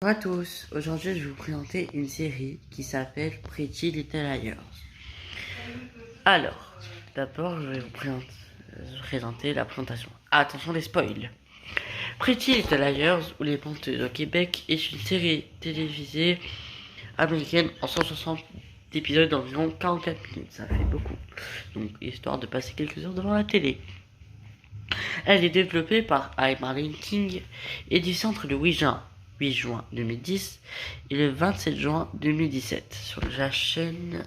Bonjour à tous, aujourd'hui je vais vous présenter une série qui s'appelle Pretty Little Liars. Alors, d'abord je vais vous présenter la présentation. Attention les spoils. Pretty Little Liars ou Les Menteuses au Québec est une série télévisée américaine en 160 épisodes d'environ 44 minutes, ça fait beaucoup. Donc histoire de passer quelques heures devant la télé. Elle est développée par I. Marlene King et du centre le 8 juin 2010 et le 27 juin 2017 sur la chaîne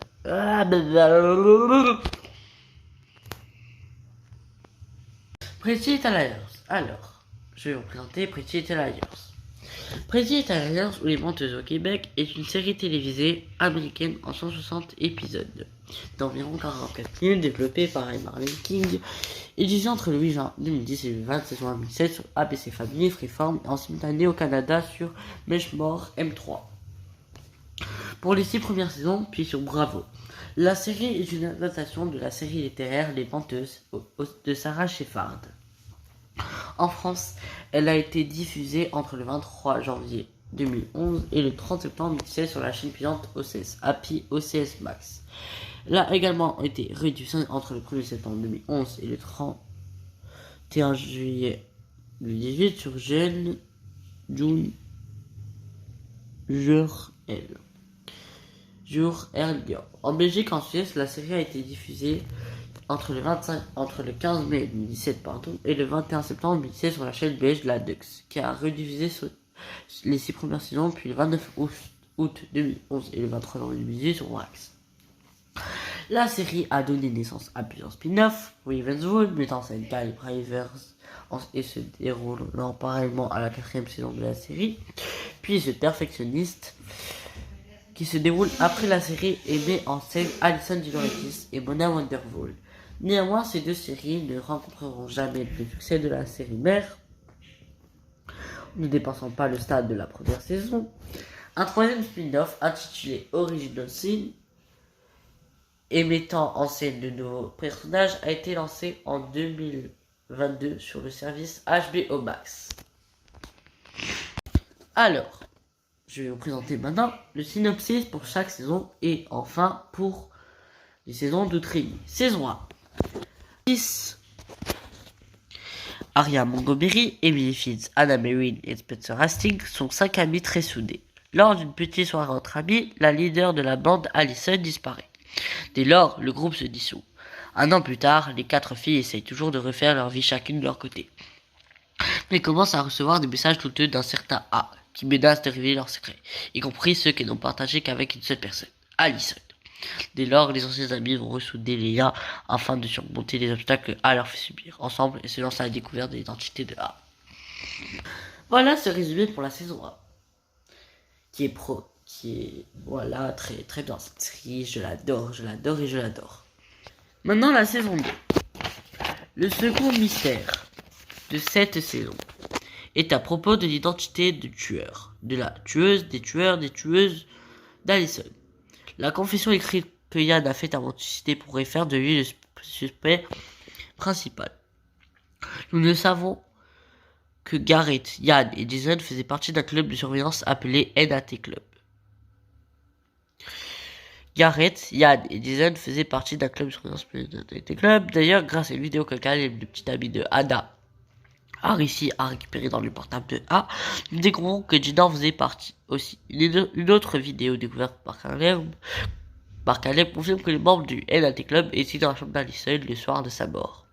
Pretty Little Liars. Alors, je vais vous présenter Pretty Little Liars. Pretty Little Liars ou Les Menteuses au Québec est une série télévisée américaine en 160 épisodes d'environ 44 minutes développée par Marlene King et diffusée entre le 8 juin 2010 et le 27 juin 2007 sur ABC Family, Freeform et en simultané au Canada sur Meshmore M3 pour les 6 premières saisons, puis sur Bravo. La série est une adaptation de la série littéraire Les Menteuses de Sarah Sheffard. En France, elle a été diffusée entre le 23 janvier 2011 et le 30 septembre 2016 sur la chaîne payante OCS Happy OCS Max. Elle a également été rediffusée entre le 1er septembre 2011 et le 31 juillet 2018 sur June Jour L. En Belgique, en Suisse, la série a été diffusée entre le 15 mai 2017 et le 21 septembre 2017 sur la chaîne belge La Dux, qui a rediffusé les 6 premières saisons, puis le 29 août 2011 et le 23 janvier 2018 sur Wax. La série a donné naissance à plusieurs spin-offs, Ravenswood, mettant en scène Kyle Rivers et se déroulant parallèlement à la 4e saison de la série, puis The Perfectionist, qui se déroule après la série et met en scène Alison DeLaurentis et Mona Wonderful. Néanmoins, ces deux séries ne rencontreront jamais le succès de la série mère, ne dépassant pas le stade de la première saison. Un troisième spin-off intitulé Original Sin et mettant en scène de nouveaux personnages a été lancé en 2022 sur le service HBO Max. Alors, je vais vous présenter maintenant le synopsis pour chaque saison et enfin pour les saisons d'outre-midi. Saison 1. 10. Aria Montgomery, Emily Fields, Anna Merrin et Spencer Hastings sont 5 amis très soudés. Lors d'une petite soirée entre amis, la leader de la bande, Alison, disparaît. Dès lors, le groupe se dissout. Un an plus tard, les 4 filles essayent toujours de refaire leur vie chacune de leur côté, mais commencent à recevoir des messages douteux d'un certain A, qui menace de révéler leurs secrets, y compris ceux qu'ils n'ont partagés qu'avec une seule personne, Alison. Dès lors, les anciens amis vont ressouder les liens afin de surmonter les obstacles que A leur fait subir ensemble et se lancer à la découverte de l'identité de A. Voilà ce résumé pour la saison 1, qui est voilà très très bien cette série, je l'adore. Maintenant la saison 2. Le second mystère de cette saison est à propos de l'identité du tueur, de la tueuse, des tueuses d'Alison. La confession écrite que Yann a faite avant de se suicider pourrait faire de lui le suspect principal. Nous ne savons que Garrett, Yann et Jason faisaient partie d'un club de surveillance appelé NAT Club. Garrett, Yann et Jason faisaient partie d'un club de surveillance appelé NAT Club. D'ailleurs, grâce à une vidéo que Caleb, le petit ami de Anna, a réussi à récupérer dans le portable de A, nous découvrons que Gina en faisait partie aussi. Une autre vidéo découverte par Caleb confirme que les membres du NAT Club étaient dans la chambre d'Alison le soir de sa mort.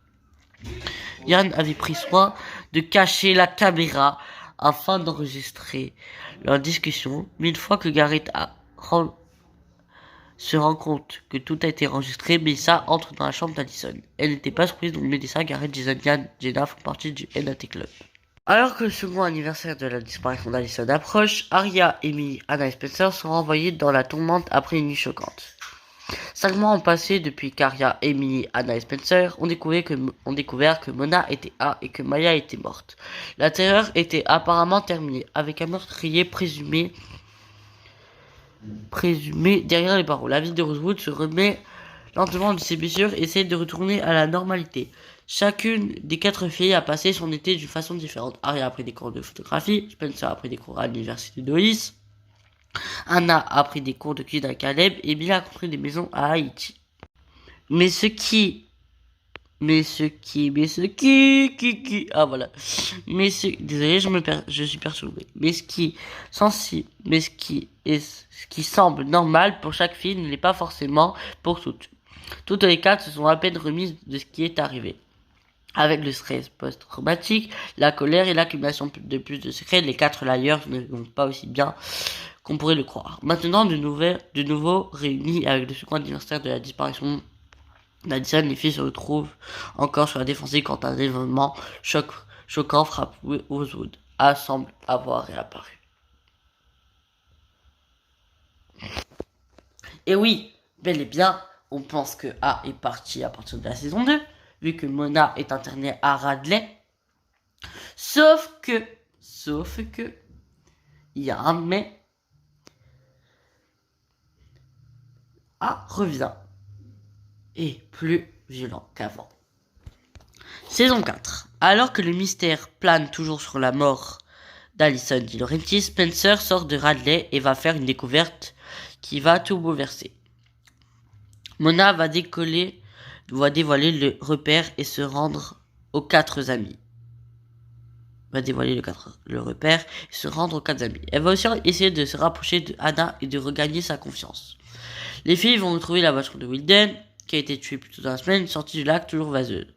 Yann avait pris soin de cacher la caméra afin d'enregistrer leur discussion, mais une fois que Garrett se rend compte que tout a été enregistré, Melissa entre dans la chambre d'Alison. Elle n'était pas surprise, donc Melissa, Garrett, Jason, Yann, Jenna font partie du NAT Club. Alors que le second anniversaire de la disparition d'Alison approche, Aria, Emily, Anna et Spencer sont renvoyés dans la tourmente après une nuit choquante. 5 mois ont passé depuis qu'Aria, Emily, Anna et Spencer ont découvert que Mona était A et que Maya était morte. La terreur était apparemment terminée, avec un meurtrier présumé derrière les barreaux. La ville de Rosewood se remet lentement de ses blessures et essaie de retourner à la normalité. Chacune des 4 filles a passé son été d'une façon différente. Arya a pris des cours de photographie, Spencer a pris des cours à l'université de Hollis, Anna a pris des cours de cuisine à Caleb et Mila a construit des maisons à Haïti. Mais ce qui, ah voilà. Désolé, je suis perturbé. Ce qui semble normal pour chaque fille ne l'est pas forcément pour toutes. Toutes les 4 se sont à peine remises de ce qui est arrivé. Avec le stress post-traumatique, la colère et l'accumulation de plus de secrets, les 4 Liars ne vont pas aussi bien qu'on pourrait le croire. Maintenant, de nouveau réunis avec le second anniversaire de la disparition d'Addison, les filles se retrouvent encore sur la défensive quand un événement choquant frappe Rosewood. A semble avoir réapparu. Et oui, bel et bien, on pense que A est parti à partir de la saison 2, vu que Mona est internée à Radley. Sauf que, il y a un mais. A revient. Et plus violent qu'avant. Saison 4. Alors que le mystère plane toujours sur la mort d'Alicent Di Laurentiis, Spencer sort de Radley et va faire une découverte qui va tout bouleverser. Mona va dévoiler le repère et se rendre aux 4 amis. Elle va aussi essayer de se rapprocher de Anna et de regagner sa confiance. Les filles vont retrouver la voiture de Wilden, qui a été tuée plus tôt dans la semaine, sortie du lac, toujours vaseuse.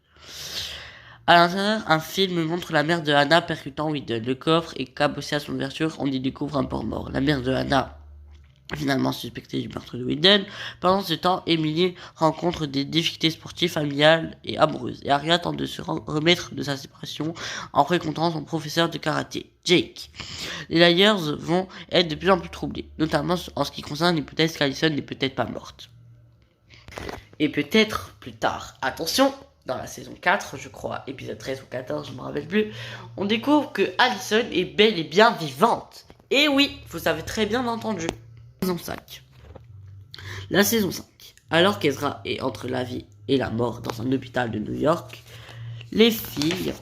À l'intérieur, un film montre la mère de Anna percutant Wilden. Le coffre est cabossé à son ouverture, on y découvre un porc mort. La mère de Anna finalement suspectée du meurtre de Wilden. Pendant ce temps, Emily rencontre des difficultés sportives, familiales et amoureuses. Et Arya tente de se remettre de sa séparation en fréquentant son professeur de karaté, Jake. Les Liars vont être de plus en plus troublés, notamment en ce qui concerne l'hypothèse qu'Alicent n'est peut-être pas morte. Et peut-être plus tard. Attention, dans la saison 4, je crois, épisode 13 ou 14, je ne me rappelle plus, on découvre que Alicent est bel et bien vivante. Et oui, vous avez très bien entendu. Saison 5. La saison 5. Alors qu'Ezra est entre la vie et la mort dans un hôpital de New York, les filles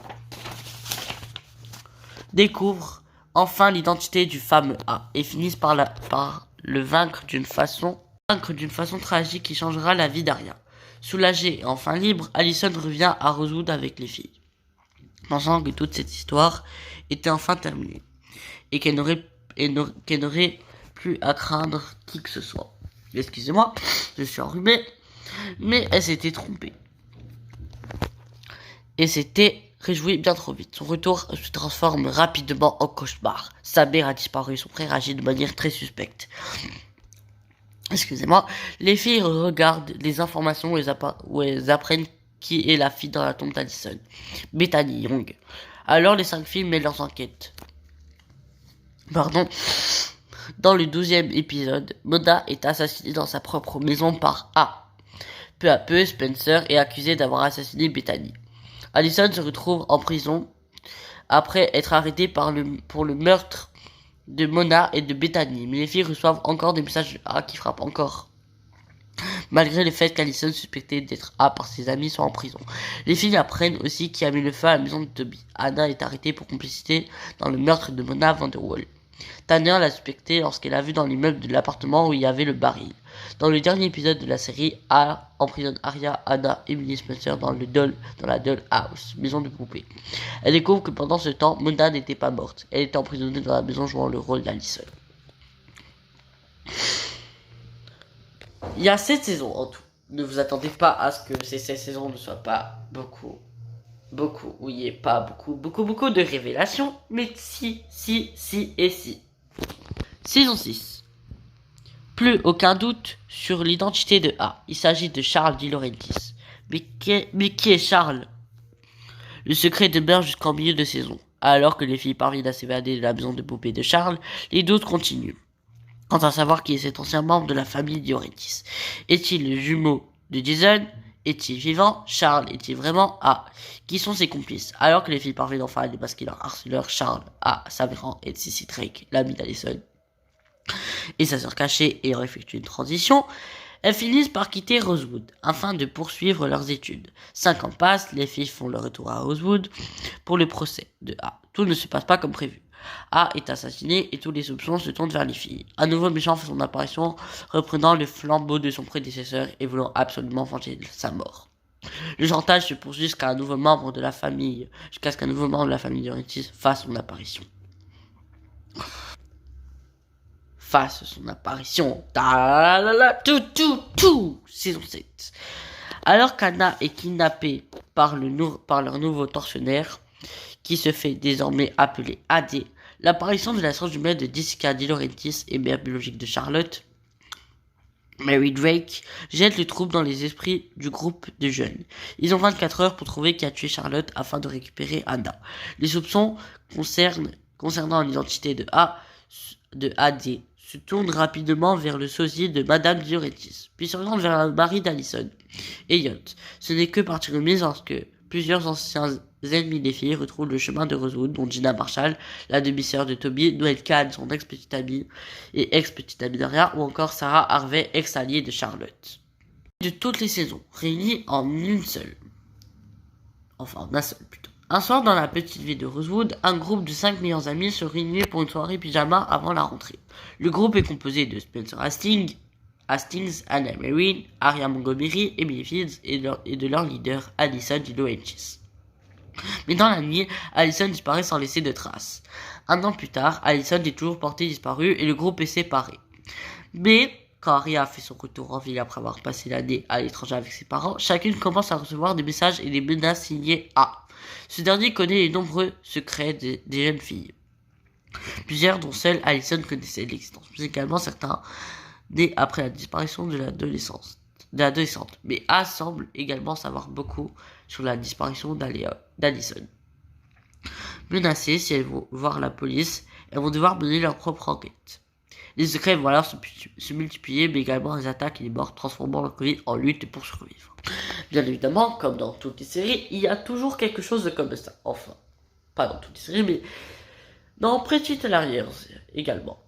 découvrent enfin l'identité du fameux A et finissent par le vaincre d'une façon tragique qui changera la vie d'Arya. Soulagée et enfin libre, Alicent revient à Rosewood avec les filles, pensant que toute cette histoire était enfin terminée et qu'elle n'aurait plus à craindre qui que ce soit. Excusez-moi, je suis enrhumé, mais elle s'était trompée. Et s'était réjouie bien trop vite. Son retour se transforme rapidement en cauchemar. Sa mère a disparu, son frère agit de manière très suspecte. Excusez-moi. Les filles regardent les informations où elles apprennent qui est la fille dans la tombe d'Alicent, Bethany Young. Alors les 5 filles mènent leurs enquêtes. Dans le 12e épisode, Mona est assassinée dans sa propre maison par A. Peu à peu, Spencer est accusé d'avoir assassiné Bethany. Alicent se retrouve en prison après être arrêté pour le meurtre de Mona et de Bethany. Mais les filles reçoivent encore des messages de A qui frappent encore. Malgré le fait qu'Alicent, suspectée d'être A par ses amis, soit en prison. Les filles apprennent aussi qui a mis le feu à la maison de Toby. Anna est arrêtée pour complicité dans le meurtre de Mona Vanderwall. Tanya l'a suspectée lorsqu'elle a vu dans l'immeuble de l'appartement où il y avait le baril. Dans le dernier épisode de la série, A emprisonne Arya, Anna et Emily Spencer dans la Doll House, maison de poupée. Elle découvre que pendant ce temps, Mona n'était pas morte. Elle était emprisonnée dans la maison jouant le rôle d'Alicent. Il y a 7 saisons en tout. Ne vous attendez pas à ce que ces 7 saisons ne soient pas beaucoup, où il n'y ait pas beaucoup de révélations, mais si. Saison 6. Plus aucun doute sur l'identité de A. Il s'agit de Charles Di Laurentiis. Mais qui est Charles? Le secret demeure jusqu'en milieu de saison. Alors que les filles parviennent à s'évader de la maison de poupée de Charles, les doutes continuent. Quant à savoir qui est cet ancien membre de la famille Di Laurentiis. Est-il le jumeau de Jason? Est-il vivant? Charles est-il vraiment A? Qui sont ses complices? Alors que les filles parviennent enfin à démasquer leur harceleur, Charles A s'avérant être Sissy Drake, l'ami d'Alicent, et sa sœur cachée ayant effectué une transition, Elles finissent par quitter Rosewood afin de poursuivre leurs études. 5 ans passent, les filles font leur retour à Rosewood pour le procès de A. Tout ne se passe pas comme prévu. A est assassiné et tous les soupçons se tournent vers les filles. Un nouveau méchant fait son apparition, reprenant le flambeau de son prédécesseur et voulant absolument venger sa mort. Le chantage se poursuit jusqu'à ce qu'un nouveau membre de la famille d'Oritis fasse son apparition. Saison 7. Alors qu'Anna est kidnappée par leur nouveau tortionnaire, qui se fait désormais appeler AD, l'apparition de la sœur jumelle de Jessica DeLaurentis et mère biologique de Charlotte, Mary Drake, jette le trouble dans les esprits du groupe de jeunes. Ils ont 24 heures pour trouver qui a tué Charlotte afin de récupérer Anna. Les soupçons concernant l'identité de AD se tournent rapidement vers le sosie de Madame DeLaurentis, puis s'orientent vers le mari d'Allison, Elliot. Ce n'est que partie remise lorsque plusieurs anciens ennemis des filles retrouvent le chemin de Rosewood, dont Gina Marshall, la demi-sœur de Toby, Noël Kahn, son ex-petite amie et ex-petite amie d'Aria, ou encore Sarah Harvey, ex-alliée de Charlotte. De toutes les saisons, réunies en une seule. Enfin, en un seul plutôt. Un soir, dans la petite ville de Rosewood, un groupe de 5 meilleurs amis se réunit pour une soirée pyjama avant la rentrée. Le groupe est composé de Spencer Hastings, Anna Marin, Aria Montgomery, Emily Fields et de leur leader, Allison DeLaurentis. Mais dans la nuit, Allison disparaît sans laisser de traces. Un an plus tard, Allison est toujours portée disparue et le groupe est séparé. Mais, quand Aria fait son retour en ville après avoir passé l'année à l'étranger avec ses parents, chacune commence à recevoir des messages et des menaces signés A. Ce dernier connaît les nombreux secrets des jeunes filles. Plusieurs dont seule Allison connaissait l'existence, mais également certains nés après la disparition de l'adolescente. Mais A semble également savoir beaucoup sur la disparition d'Allison. Menacées, si elles vont voir la police, elles vont devoir mener leur propre enquête. Les secrets vont alors se multiplier, mais également les attaques et les morts, transformant leur vie en lutte pour survivre. Bien évidemment, comme dans toutes les séries, il y a toujours quelque chose de comme ça. Enfin, pas dans toutes les séries, mais dans Pretty Little Liars également.